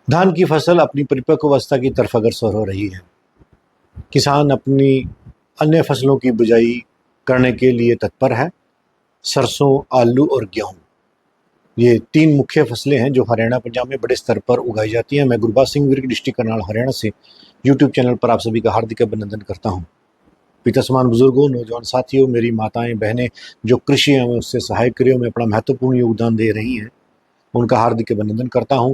धान की फसल अपनी परिपक्व अवस्था की तरफ अग्रसर हो रही है। किसान अपनी अन्य फसलों की बुआई करने के लिए तत्पर है। सरसों, आलू और गेहूं, ये तीन मुख्य फसलें हैं जो हरियाणा, पंजाब में बड़े स्तर पर उगाई जाती हैं। मैं गुरबाज सिंह विर्क, डिस्ट्रिक्ट करनाल, हरियाणा से यूट्यूब चैनल पर आप सभी का हार्दिक अभिनंदन करता हूं। पिता समान बुजुर्गों, नौजवान साथियों, मेरी माताएं, बहनें जो कृषि एवं उससे सहायक कार्यों में अपना महत्वपूर्ण योगदान दे रही हैं, उनका हार्दिक अभिनंदन करता हूं।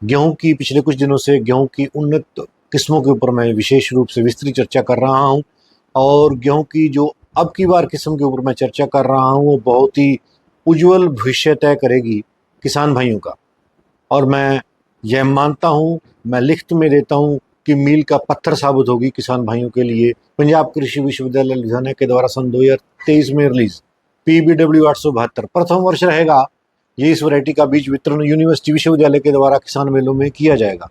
गेहूं की पिछले कुछ दिनों से गेहूं की उन्नत किस्मों के ऊपर मैं विशेष रूप से विस्तृत चर्चा कर रहा हूं, और गेहूं की जो अब की बार किस्म के ऊपर मैं चर्चा कर रहा हूं वो बहुत ही उज्जवल भविष्य तय करेगी किसान भाइयों का। और मैं यह मानता हूं, मैं लिखित में देता हूं कि मील का पत्थर साबित होगी किसान भाइयों के लिए। पंजाब कृषि विश्वविद्यालय लुधियाना के द्वारा सन 2023 में रिलीज PBW 872 प्रथम वर्ष रहेगा। ये इस वैरायटी का बीज वितरण यूनिवर्सिटी विश्वविद्यालय के द्वारा किसान मेलों में किया जाएगा।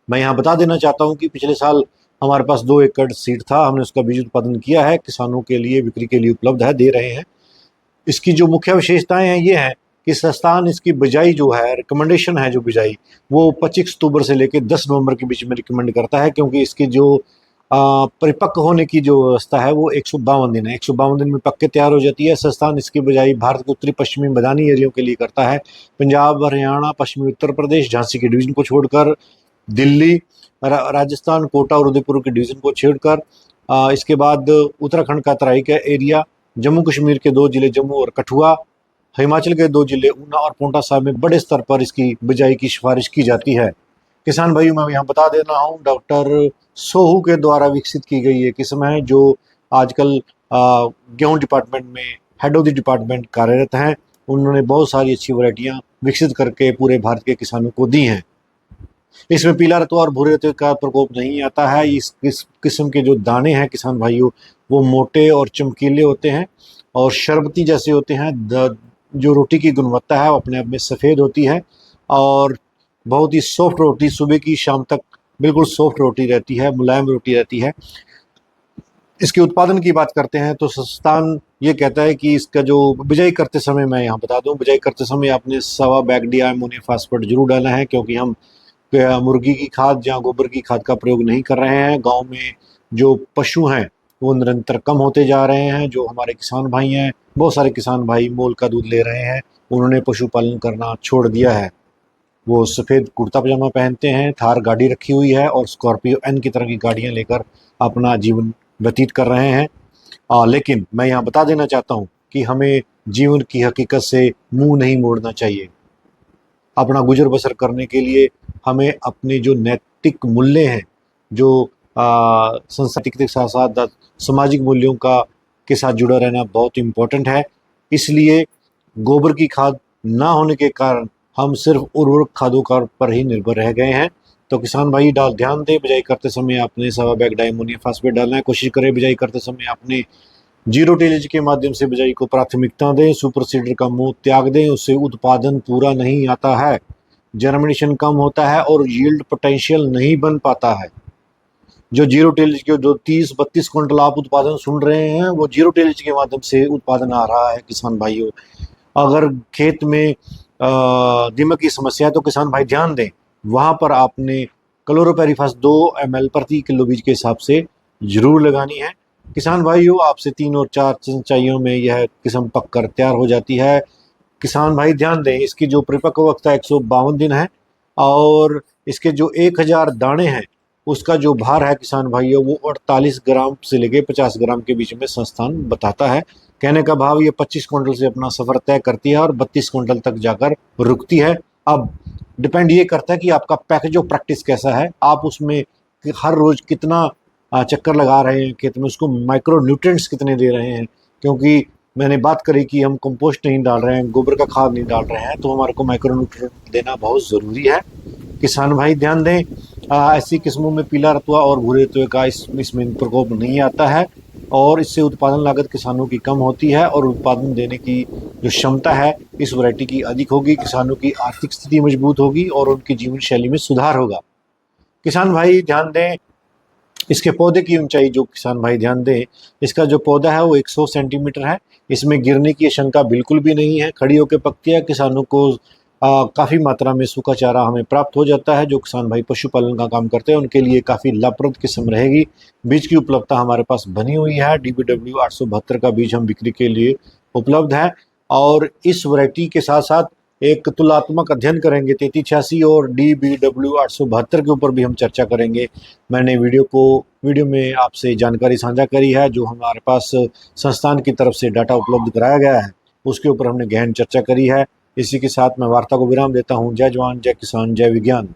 मैं यहाँ बता देना चाहता हूँ कि पिछले साल हमारे पास 2 एकड़ सीड था, हमने उसका बीज उत्पादन किया है, किसानों के लिए बिक्री के लिए उपलब्ध है, दे रहे हैं। इसकी जो मुख्य विशेषताएं हैं ये हैं कि संस्थान इसकी बिजाई जो है, रिकमेंडेशन है जो बिजाई, वो 25 अक्टूबर से लेकर 10 नवंबर के बीच में रिकमेंड करता है, क्योंकि इसकी जो परिपक्व होने की जो व्यवस्था है वो 152 दिन है। 152 दिन में पक्के तैयार हो जाती है। संस्थान इसकी बिजाई भारत के उत्तरी पश्चिमी मैदानी एरियो के लिए करता है। पंजाब, हरियाणा, पश्चिमी उत्तर प्रदेश, झांसी के डिवीजन को छोड़कर, दिल्ली, राजस्थान, कोटा और उदयपुर के डिवीजन को छोड़कर, इसके बाद उत्तराखंड का तराई का एरिया, जम्मू कश्मीर के 2 जिले जम्मू और कठुआ, हिमाचल के 2 जिले ऊना और पोंटा साहिब में बड़े स्तर पर इसकी बिजाई की सिफारिश की जाती है। किसान भाइयों, मैं यहाँ बता दे रहा हूँ, डॉक्टर सोहू के द्वारा विकसित की गई ये किस्म है जो आजकल गेहूं डिपार्टमेंट में हेड ऑफ द डिपार्टमेंट कार्यरत हैं। उन्होंने बहुत सारी अच्छी वैरायटियाँ विकसित करके पूरे भारत के किसानों को दी हैं। इसमें पीला रतुआ और भूरे रतुए का प्रकोप नहीं आता है। इस किस्म के जो दाने हैं किसान भाइयों, वो मोटे और चमकीले होते हैं और शरबती जैसे होते हैं। जो रोटी की गुणवत्ता है वो अपने आप में सफ़ेद होती है और बहुत ही सॉफ्ट रोटी, सुबह की शाम तक बिल्कुल सॉफ्ट रोटी रहती है, मुलायम रोटी रहती है। इसके उत्पादन की बात करते हैं तो संस्थान ये कहता है कि इसका जो बिजाई करते समय, मैं यहाँ बता दूँ, बिजाई करते समय आपने 1.25 बैग DI फास्फेट जरूर डालना है, क्योंकि हम मुर्गी की खाद या गोबर की खाद का प्रयोग नहीं कर रहे हैं। गांव में जो पशु हैं वो निरंतर कम होते जा रहे हैं। जो हमारे किसान भाई हैं, बहुत सारे किसान भाई मोल का दूध ले रहे हैं, उन्होंने पशुपालन करना छोड़ दिया है। वो सफ़ेद कुर्ता पजामा पहनते हैं, थार गाड़ी रखी हुई है और स्कॉर्पियो N की तरह की गाड़ियां लेकर अपना जीवन व्यतीत कर रहे हैं। लेकिन मैं यहाँ बता देना चाहता हूँ कि हमें जीवन की हकीकत से मुंह नहीं मोड़ना चाहिए। अपना गुजर बसर करने के लिए हमें अपने जो नैतिक मूल्य हैं, जो सांस्कृतिक के साथ साथ सामाजिक मूल्यों का के साथ जुड़ा रहना बहुत इम्पोर्टेंट है। इसलिए गोबर की खाद ना होने के कारण हम सिर्फ उर्वरक खादों का पर ही निर्भर रह गए हैं। तो किसान भाई ध्यान दें, बिजाई करते समय आपने 1.25 बैग DI फास्फेट डालना है। कोशिश करें बिजाई करते समय आपने जीरो टेलेज के माध्यम से बिजाई को प्राथमिकता दें। सुपर सीडर का मुंह त्याग दें, उससे उत्पादन पूरा नहीं आता है, जर्मिनेशन कम होता है और यील्ड पोटेंशियल नहीं बन पाता है। जो जीरो टेलेज के जो 30-32 क्विंटल आप उत्पादन सुन रहे हैं, वो जीरो टेलेज के माध्यम से उत्पादन आ रहा है किसान भाइयों। अगर खेत में दीमक की समस्या है तो किसान भाई ध्यान दें, वहाँ पर आपने क्लोरोपेरिफास 2 ml प्रति किलो बीज के हिसाब से जरूर लगानी है। किसान भाइयों, आपसे 3 और 4 सिंचाइयों में यह किस्म पककर तैयार हो जाती है। किसान भाई ध्यान दें, इसकी जो परिपक्वता 152 दिन है और इसके जो 1000 दाने हैं उसका जो भार है किसान भाइयों वो 48 ग्राम से लेके 50 ग्राम के बीच में संस्थान बताता है। कहने का भाव ये 25 क्विंटल से अपना सफ़र तय करती है और 32 क्विंटल तक जाकर रुकती है। अब डिपेंड ये करता है कि आपका पैकेज ऑफ प्रैक्टिस कैसा है, आप उसमें हर रोज़ कितना चक्कर लगा रहे हैं खेत में, उसको माइक्रो न्यूट्रिएंट्स कितने दे रहे हैं। क्योंकि मैंने बात करी कि हम कंपोस्ट नहीं डाल रहे हैं, गोबर का खाद नहीं डाल रहे हैं, तो हमारे को माइक्रो न्यूट्रिएंट देना बहुत ज़रूरी है। किसान भाई ध्यान दें, ऐसी किस्मों में पीला रतुआ और भूरे रतुए का इसमें प्रकोप नहीं आता है और इससे उत्पादन लागत किसानों की कम होती है और उत्पादन देने की जो क्षमता है इस वैरायटी की अधिक होगी। किसानों की आर्थिक स्थिति मजबूत होगी और उनकी जीवन शैली में सुधार होगा। किसान भाई ध्यान दें, इसके पौधे की ऊंचाई जो किसान भाई ध्यान दें, इसका जो पौधा है वो 100 सेंटीमीटर है। इसमें गिरने की आशंका बिल्कुल भी नहीं है। खड़ी होकर पकती है, किसानों को काफ़ी मात्रा में सूखा चारा हमें प्राप्त हो जाता है। जो किसान भाई पशुपालन का काम करते हैं उनके लिए काफ़ी लाभप्रद किस्म रहेगी। बीज की उपलब्धता हमारे पास बनी हुई है। DBW 872 का बीज हम बिक्री के लिए उपलब्ध है और इस वैरायटी के साथ साथ एक तुलनात्मक अध्ययन करेंगे 3386 और DBW 872 के ऊपर भी हम चर्चा करेंगे। मैंने वीडियो में आपसे जानकारी साझा करी है। जो हमारे पास संस्थान की तरफ से डाटा उपलब्ध कराया गया है उसके ऊपर हमने गहन चर्चा करी है। इसी के साथ मैं वार्ता को विराम देता हूँ। जय जवान, जय किसान, जय विज्ञान।